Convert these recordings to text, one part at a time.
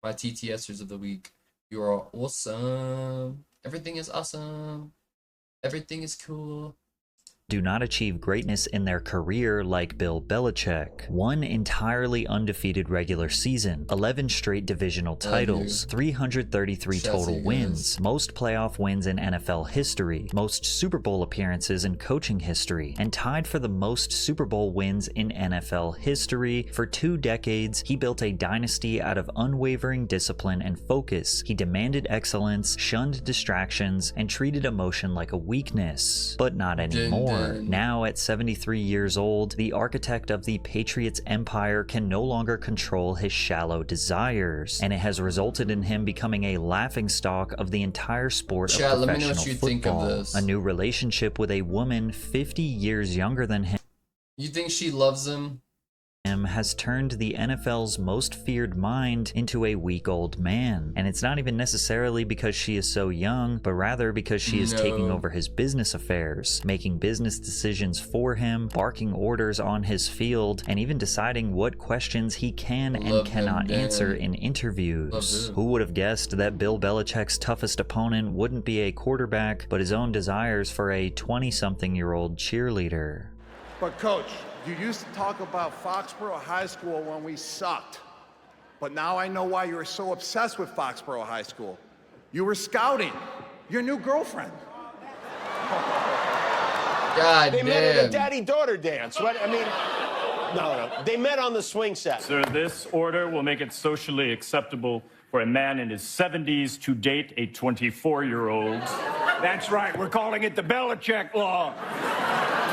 My TTSers of the week. You are awesome. Everything is awesome. Everything is cool. Do not achieve greatness in their career like Bill Belichick. One entirely undefeated regular season, 11 straight divisional titles, 333 total wins, most playoff wins in NFL history, most Super Bowl appearances in coaching history, and tied for the most Super Bowl wins in NFL history. For 2 decades, he built a dynasty out of unwavering discipline and focus. He demanded excellence, shunned distractions, and treated emotion like a weakness. But not anymore. Now, at 73 years old, the architect of the Patriots empire can no longer control his shallow desires, and it has resulted in him becoming a laughingstock of the entire sport of professional let me know what you football. think of this. A new relationship with a woman 50 years younger than him. You think she loves him? Has turned the NFL's most feared mind into a weak old man. And it's not even necessarily because she is so young, but rather because she is taking over his business affairs, making business decisions for him, barking orders on his field, and even deciding what questions he can and cannot answer in interviews. Who would have guessed that Bill Belichick's toughest opponent wouldn't be a quarterback, but his own desires for a 20-something-year-old cheerleader? But Coach, you used to talk about Foxborough High School when we sucked. But now I know why you were so obsessed with Foxborough High School. You were scouting your new girlfriend. God They damn. met at a daddy-daughter dance. What? I mean, no. They met on the swing set. Sir, this order will make it socially acceptable for a man in his 70s to date a 24-year-old. That's right. We're calling it the Belichick Law.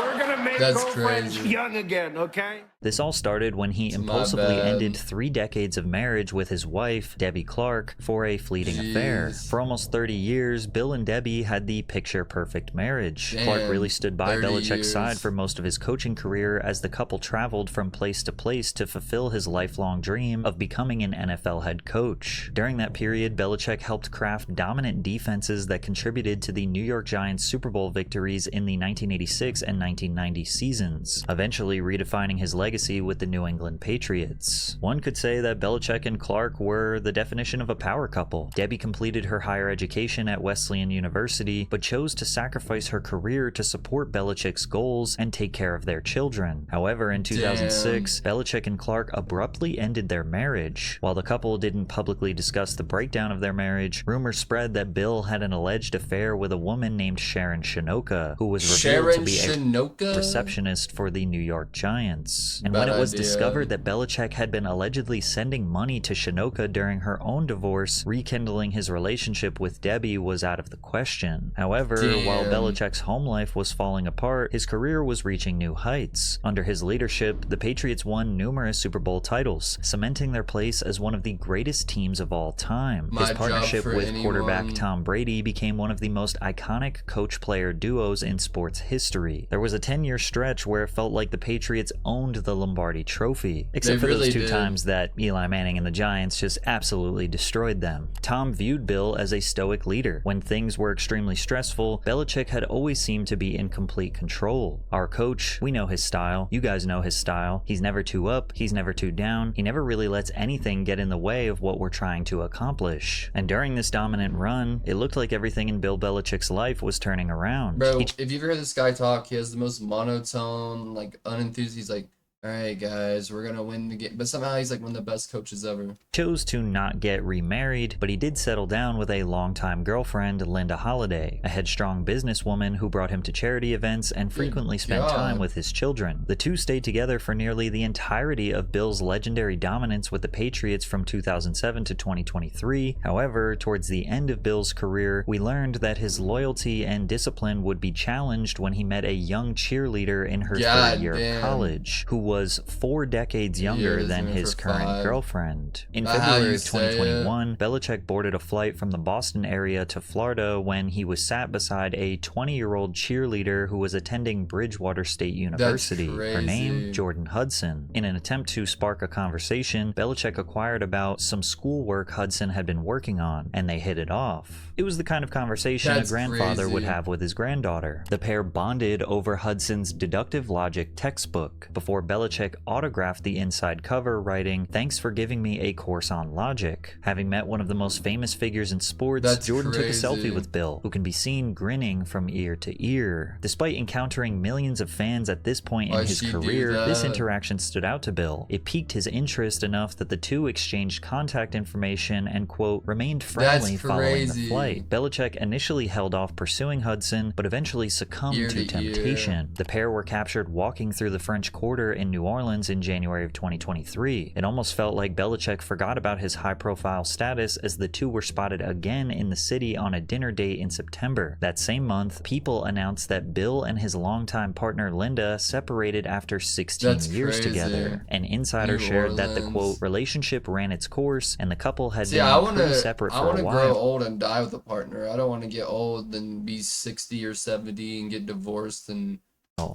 We're gonna make girlfriends young again, okay? This all started when he impulsively ended 3 decades of marriage with his wife, Debbie Clark, for a fleeting affair. For almost 30 years, Bill and Debbie had the picture-perfect marriage. Clark really stood by Belichick's side for most of his coaching career as the couple traveled from place to place to fulfill his lifelong dream of becoming an NFL head coach. During that period, Belichick helped craft dominant defenses that contributed to the New York Giants Super Bowl victories in the 1986 and 1990 seasons, eventually redefining his legacy with the New England Patriots. One could say that Belichick and Clark were the definition of a power couple. Debbie completed her higher education at Wesleyan University, but chose to sacrifice her career to support Belichick's goals and take care of their children. However, in 2006, Belichick and Clark abruptly ended their marriage. While the couple didn't publicly discuss the breakdown of their marriage, rumors spread that Bill had an alleged affair with a woman named Sharon Shinoka, who was revealed to be a receptionist for the New York Giants. And when it was discovered that Belichick had been allegedly sending money to Shinoka during her own divorce, rekindling his relationship with Debbie was out of the question. However, while Belichick's home life was falling apart, his career was reaching new heights. Under his leadership, the Patriots won numerous Super Bowl titles, cementing their place as one of the greatest teams of all time. His partnership with quarterback Tom Brady became one of the most iconic coach-player duos in sports history. There was a 10-year stretch where it felt like the Patriots owned the Lombardi Trophy, except for those 2 times that Eli Manning and the Giants just absolutely destroyed them. Tom viewed Bill as a stoic leader. When things were extremely stressful, Belichick had always seemed to be in complete control. Our coach, we know his style. You guys know his style. He's never too up, he's never too down. He never really lets anything get in the way of what we're trying to accomplish. And during this dominant run, it looked like everything in Bill Belichick's life was turning around. Bro, if you've ever heard this guy talk, he has the most monotone, like, unenthused. He's like, alright guys, we're gonna win the game. But somehow he's like one of the best coaches ever. Chose to not get remarried, but he did settle down with a longtime girlfriend, Linda Holliday, a headstrong businesswoman who brought him to charity events and frequently spent time with his children. The two stayed together for nearly the entirety of Bill's legendary dominance with the Patriots from 2007 to 2023. However, towards the end of Bill's career, we learned that his loyalty and discipline would be challenged when he met a young cheerleader in her third year of college, who was 4 decades younger than his current girlfriend. In February of 2021, Belichick boarded a flight from the Boston area to Florida when he was sat beside a 20-year-old cheerleader who was attending Bridgewater State University. Her name, Jordan Hudson. In an attempt to spark a conversation, Belichick inquired about some schoolwork Hudson had been working on, and they hit it off. It was the kind of conversation a grandfather would have with his granddaughter. The pair bonded over Hudson's deductive logic textbook. Before Belichick autographed the inside cover, writing, "Thanks for giving me a course on logic." Having met one of the most famous figures in sports, Jordan took a selfie with Bill, who can be seen grinning from ear to ear. Despite encountering millions of fans at this point in his career, this interaction stood out to Bill. It piqued his interest enough that the two exchanged contact information and, quote, remained friendly following the flight. Belichick initially held off pursuing Hudson, but eventually succumbed to temptation. The pair were captured walking through the French Quarter in New Orleans in January of 2023. It almost felt like Belichick forgot about his high-profile status as the two were spotted again in the city on a dinner date in September. That same month, People announced that Bill and his longtime partner Linda separated after 16 years together. An insider shared that the, quote, relationship ran its course and the couple had been pretty separate for a while. I want to grow old and die with a partner. I don't want to get old and be 60 or 70 and get divorced and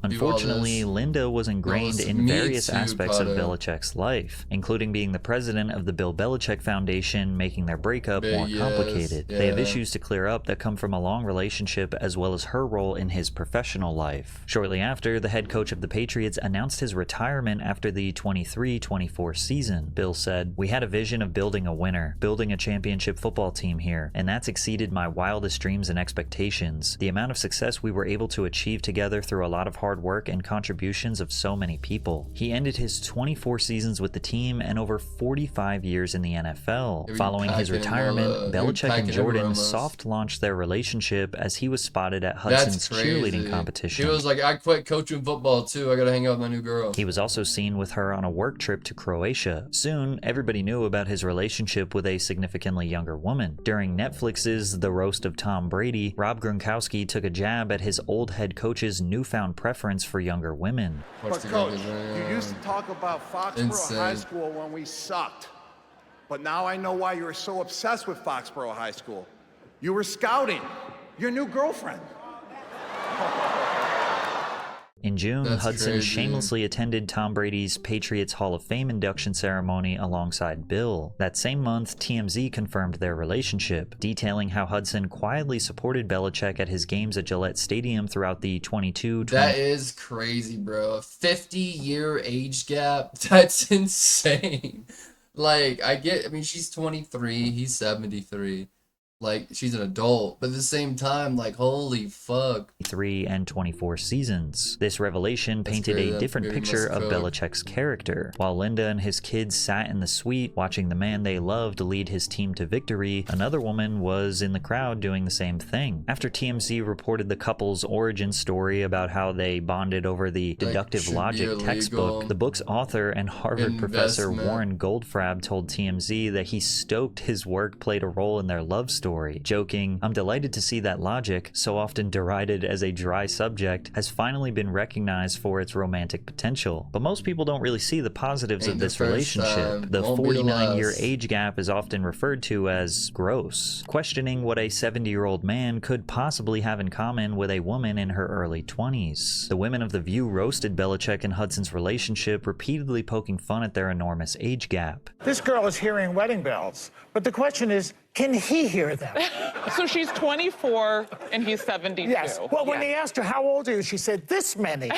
Unfortunately, Linda was ingrained in various aspects of Belichick's life, including being the president of the Bill Belichick Foundation, making their breakup more complicated. They have issues to clear up that come from a long relationship as well as her role in his professional life. Shortly after, the head coach of the Patriots announced his retirement after the 23-24 season. Bill said, "We had a vision of building a winner, building a championship football team here, and that's exceeded my wildest dreams and expectations. The amount of success we were able to achieve together through a lot of hard work and contributions of so many people." He ended his 24 seasons with the team and over 45 years in the NFL. Following his retirement, Belichick and Jordan soft-launched their relationship as he was spotted at Hudson's cheerleading competition. He was like, "I quit coaching football too. I gotta hang out with my new girl." He was also seen with her on a work trip to Croatia. Soon, everybody knew about his relationship with a significantly younger woman. During Netflix's The Roast of Tom Brady, Rob Gronkowski took a jab at his old head coach's newfound preference for younger women. But coach, you used to talk about Foxborough High School when we sucked. But now I know why you were so obsessed with Foxborough High School. You were scouting your new girlfriend. In June, Hudson shamelessly attended Tom Brady's Patriots Hall of Fame induction ceremony alongside Bill. That same month, TMZ confirmed their relationship, detailing how Hudson quietly supported Belichick at his games at Gillette Stadium throughout the 22-20. That is crazy, bro. A 50-year age gap? That's insane. Like, I mean, she's 23, he's 73. Like, she's an adult, but at the same time, like, holy fuck. 3 and 24 seasons. This revelation painted a different picture of Belichick's character. While Linda and his kids sat in the suite watching the man they loved lead his team to victory, another woman was in the crowd doing the same thing. After TMZ reported the couple's origin story about how they bonded over the deductive logic textbook, the book's author and Harvard professor Warren Goldfrapp told TMZ that he stoked his work played a role in their love story. Joking, "I'm delighted to see that logic, so often derided as a dry subject, has finally been recognized for its romantic potential." But most people don't really see the positives of this relationship. The 49-year age gap is often referred to as gross, questioning what a 70-year-old man could possibly have in common with a woman in her early 20s. The women of The View roasted Belichick and Hudson's relationship, repeatedly poking fun at their enormous age gap. "This girl is hearing wedding bells, but the question is, can he hear them?" So she's 24 and he's 72. Yes. Well, when they asked her, "How old are you?" she said, "This many."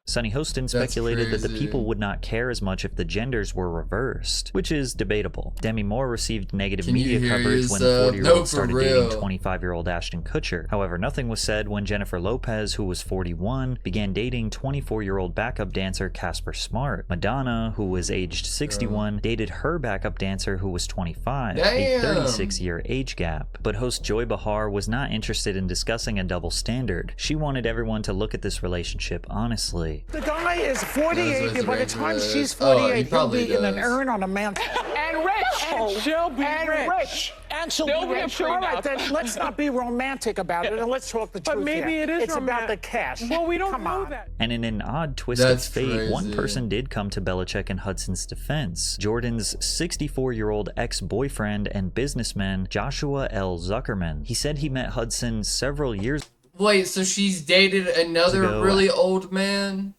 Sonny Hostin speculated that the people would not care as much if the genders were reversed, which is debatable. Demi Moore received negative media coverage when the 40-year-old started dating 25-year-old Ashton Kutcher. However, nothing was said when Jennifer Lopez, who was 41, began dating 24-year-old backup dancer Casper Smart. Madonna, who was aged 61, dated her backup dancer who was 25, a 36-year age gap. But host Joy Behar was not interested in discussing a double standard. She wanted everyone to look at this relationship honestly. The guy is 48. By the time she's 48, he'll be in an urn on a mantle. And rich. And she'll be rich. And she'll be rich. All right, then let's not be romantic about it, and let's talk the truth. But maybe it is It's about the cash. Well, we don't know that. And in an odd twist of fate, one person did come to Belichick and Hudson's defense. Jordan's 64-year-old ex-boyfriend and businessman, Joshua L. Zuckerman. He said he met Hudson several years. Wait, so she's dated another really old man?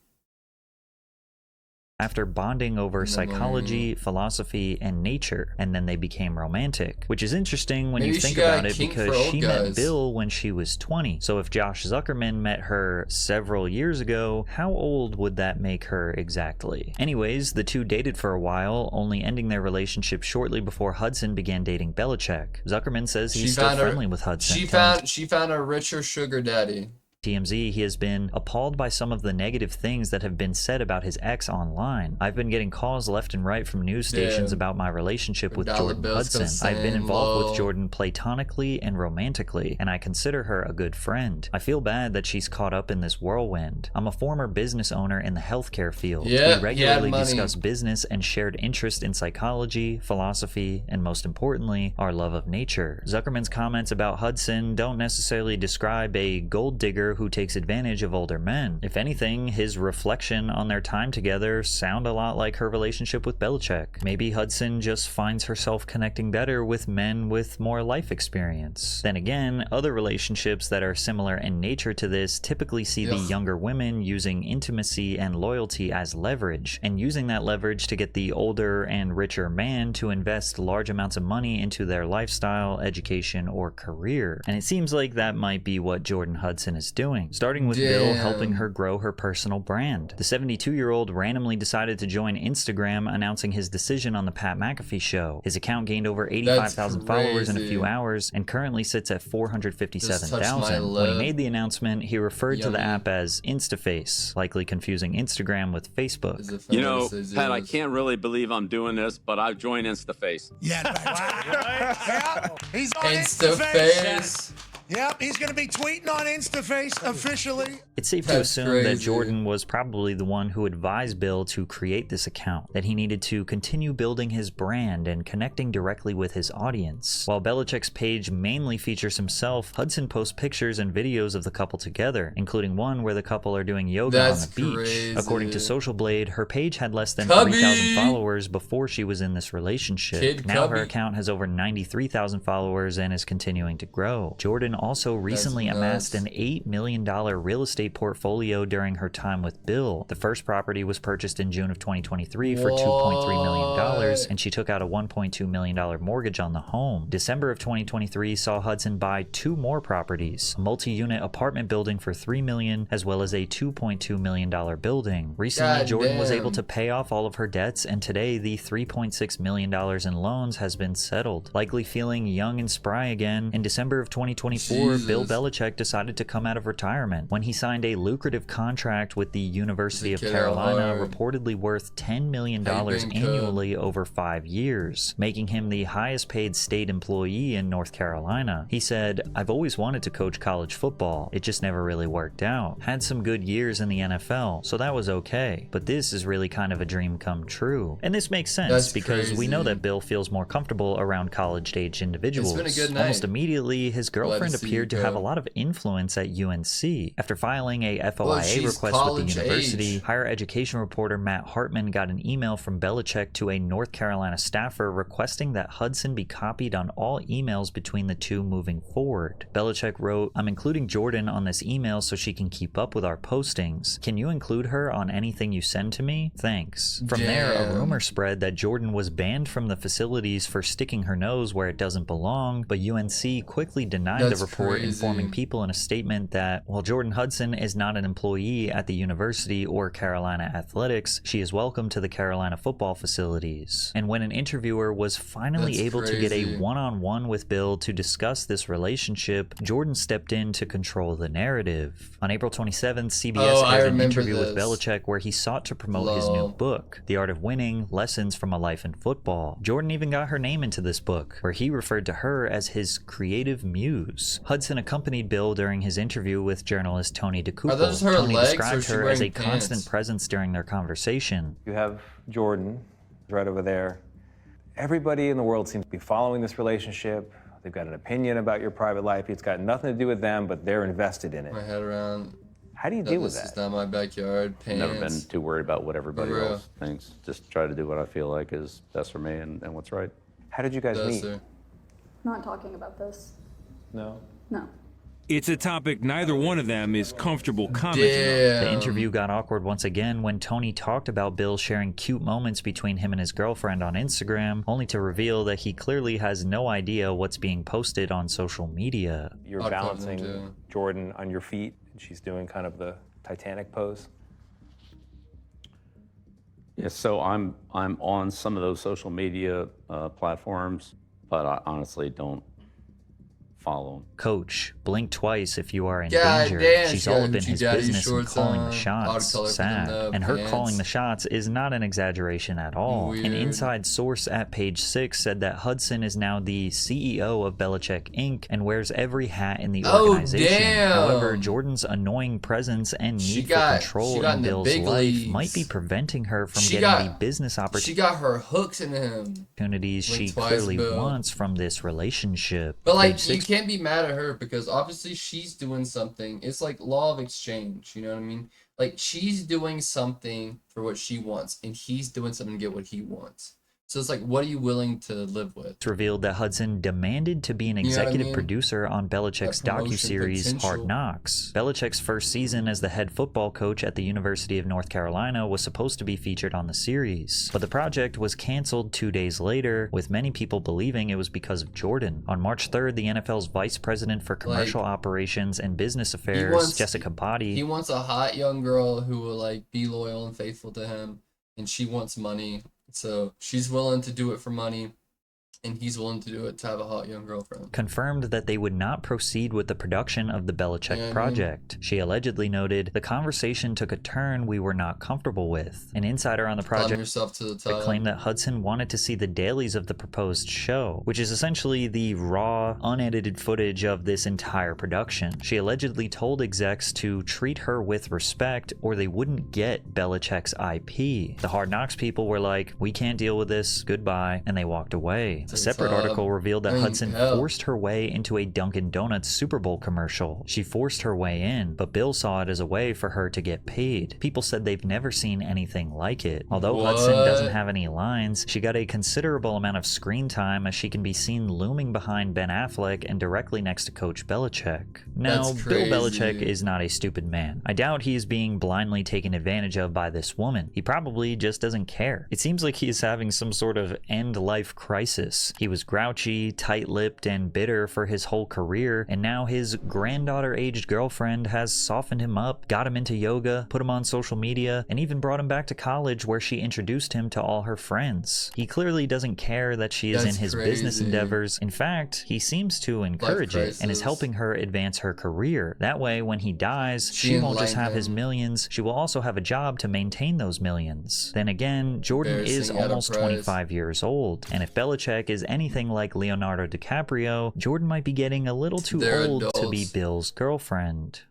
after bonding over psychology, philosophy, and nature, and then they became romantic. Which is interesting when you think about it, because she met Bill when she was 20. So if Josh Zuckerman met her several years ago, how old would that make her exactly? Anyways, the two dated for a while, only ending their relationship shortly before Hudson began dating Belichick. Zuckerman says he's still friendly with Hudson. She found a richer sugar daddy. TMZ, he has been appalled by some of the negative things that have been said about his ex online. I've been getting calls left and right from news stations about my relationship with Jordan Hudson. I've been involved with Jordan platonically and romantically, and I consider her a good friend. I feel bad that she's caught up in this whirlwind. I'm a former business owner in the healthcare field. We regularly discuss business and shared interest in psychology, philosophy, and most importantly, our love of nature. Zuckerman's comments about Hudson don't necessarily describe a gold digger who takes advantage of older men. If anything, his reflection on their time together sound a lot like her relationship with Belichick. Maybe Hudson just finds herself connecting better with men with more life experience. Then again, other relationships that are similar in nature to this typically see the younger women using intimacy and loyalty as leverage, and using that leverage to get the older and richer man to invest large amounts of money into their lifestyle, education, or career. And it seems like that might be what Jordan Hudson is doing. Starting with Bill helping her grow her personal brand. The 72-year-old randomly decided to join Instagram, announcing his decision on the Pat McAfee show. His account gained over 85,000 followers in a few hours and currently sits at 457,000. When he made the announcement, he referred to the app as InstaFace, likely confusing Instagram with Facebook. You know, Pat, I can't really believe I'm doing this, but I've joined InstaFace. Yeah, he's on InstaFace. Yep, he's going to be tweeting on InstaFace officially. It's safe to assume that Jordan was probably the one who advised Bill to create this account, that he needed to continue building his brand and connecting directly with his audience. While Belichick's page mainly features himself, Hudson posts pictures and videos of the couple together, including one where the couple are doing yoga on the beach. According to Social Blade, her page had less than 3,000 followers before she was in this relationship. Now her account has over 93,000 followers and is continuing to grow. Jordan also recently amassed an $8 million real estate portfolio during her time with Bill. The first property was purchased in June of 2023 for $2.3 million, and she took out a $1.2 million mortgage on the home. December of 2023 saw Hudson buy 2 more properties, a multi-unit apartment building for $3 million, as well as a $2.2 million building. Recently, Jordan was able to pay off all of her debts, and today the $3.6 million in loans has been settled. Likely feeling young and spry again, in December of 2024, Bill Belichick decided to come out of retirement when he signed a lucrative contract with the University of Carolina, reportedly worth $10 million annually over 5 years, making him the highest paid state employee in North Carolina. He said, "I've always wanted to coach college football. It just never really worked out. Had some good years in the NFL, so that was okay. But this is really kind of a dream come true." And this makes sense because we know that Bill feels more comfortable around college-age individuals. It's been a good night. Almost immediately, his girlfriend appeared to have a lot of influence at UNC. After filing a FOIA request with the university, higher education reporter Matt Hartman got an email from Belichick to a North Carolina staffer requesting that Hudson be copied on all emails between the two moving forward. Belichick wrote, "I'm including Jordan on this email so she can keep up with our postings. Can you include her on anything you send to me? Thanks." From there, a rumor spread that Jordan was banned from the facilities for sticking her nose where it doesn't belong, but UNC quickly denied the report, informing people in a statement that while Jordan Hudson is not an employee at the university or Carolina Athletics, she is welcome to the Carolina football facilities. And when an interviewer was finally able to get a one-on-one with Bill to discuss this relationship, Jordan stepped in to control the narrative. On April 27th, CBS aired an interview with Belichick where he sought to promote his new book, The Art of Winning: Lessons from a Life in Football. Jordan even got her name into this book, where he referred to her as his creative muse. Hudson accompanied Bill during his interview with journalist Tony DeCouple. Are those her Tony legs, described her as a pants? constant presence during their conversation. You have Jordan right over there. Everybody in the world seems to be following this relationship. They've got an opinion about your private life. It's got nothing to do with them, but they're invested in it. My head around. How do you deal with that? This is not my backyard. Pants. Never been too worried about what everybody For real. else thinks. Just try to do what I feel like is best for me and what's right. How did you guys meet? Not talking about this. No? No. It's a topic neither one of them is comfortable commenting on. The interview got awkward once again when Tony talked about Bill sharing cute moments between him and his girlfriend on Instagram, only to reveal that he clearly has no idea what's being posted on social media. You're balancing Jordan on your feet, and she's doing kind of the Titanic pose. Yeah, so I'm on some of those social media platforms, but I honestly don't follow him. Coach, blink twice if you are in God danger. damn, She's she all got up in his daddy business and shorts calling on, the shots. watercolor Sad. from the And her pants. calling the shots is not an exaggeration at all. Weird. An inside source at Page 6 said that Hudson is now the CEO of Belichick Inc. and wears every hat in the organization. Damn. However, Jordan's annoying presence and need for control in Bill's life might be preventing her from getting the business opportunities she got her hooks in him. She clearly wants from this relationship. But like, you can't be mad at her because obviously she's doing something. It's like law of exchange, you know what I mean? Like, she's doing something for what she wants, and he's doing something to get what he wants. So it's like, what are you willing to live with? It's revealed that Hudson demanded to be an executive producer on Belichick's docuseries Hard Knocks. Belichick's first season as the head football coach at the University of North Carolina was supposed to be featured on the series, but the project was canceled 2 days later, with many people believing it was because of Jordan. On March 3rd, the NFL's Vice President for Commercial Operations and Business Affairs, Jessica Body, he wants a hot young girl who will like be loyal and faithful to him, and she wants money. So she's willing to do it for money, and he's willing to do it to have a hot young girlfriend. Confirmed that they would not proceed with the production of the Belichick project. She allegedly noted, "The conversation took a turn we were not comfortable with." An insider on the project claimed that Hudson wanted to see the dailies of the proposed show, which is essentially the raw, unedited footage of this entire production. She allegedly told execs to treat her with respect or they wouldn't get Belichick's IP. The Hard Knocks people were like, "We can't deal with this, goodbye," and they walked away. A separate article revealed that Hudson forced her way into a Dunkin' Donuts Super Bowl commercial. She forced her way in, but Bill saw it as a way for her to get paid. People said they've never seen anything like it. Although Hudson doesn't have any lines, she got a considerable amount of screen time as she can be seen looming behind Ben Affleck and directly next to Coach Belichick. Now, Bill Belichick is not a stupid man. I doubt he is being blindly taken advantage of by this woman. He probably just doesn't care. It seems like he is having some sort of end-life crisis. He was grouchy, tight-lipped, and bitter for his whole career, and now his granddaughter-aged girlfriend has softened him up, got him into yoga, put him on social media, and even brought him back to college where she introduced him to all her friends. He clearly doesn't care that she is in his business endeavors. In fact, he seems to encourage it and is helping her advance her career. That way, when he dies, she won't just have his millions, she will also have a job to maintain those millions. Then again, Jordan is almost 25 years old, and if Belichick is anything like Leonardo DiCaprio, Jordan might be getting a little too old to be Bill's girlfriend.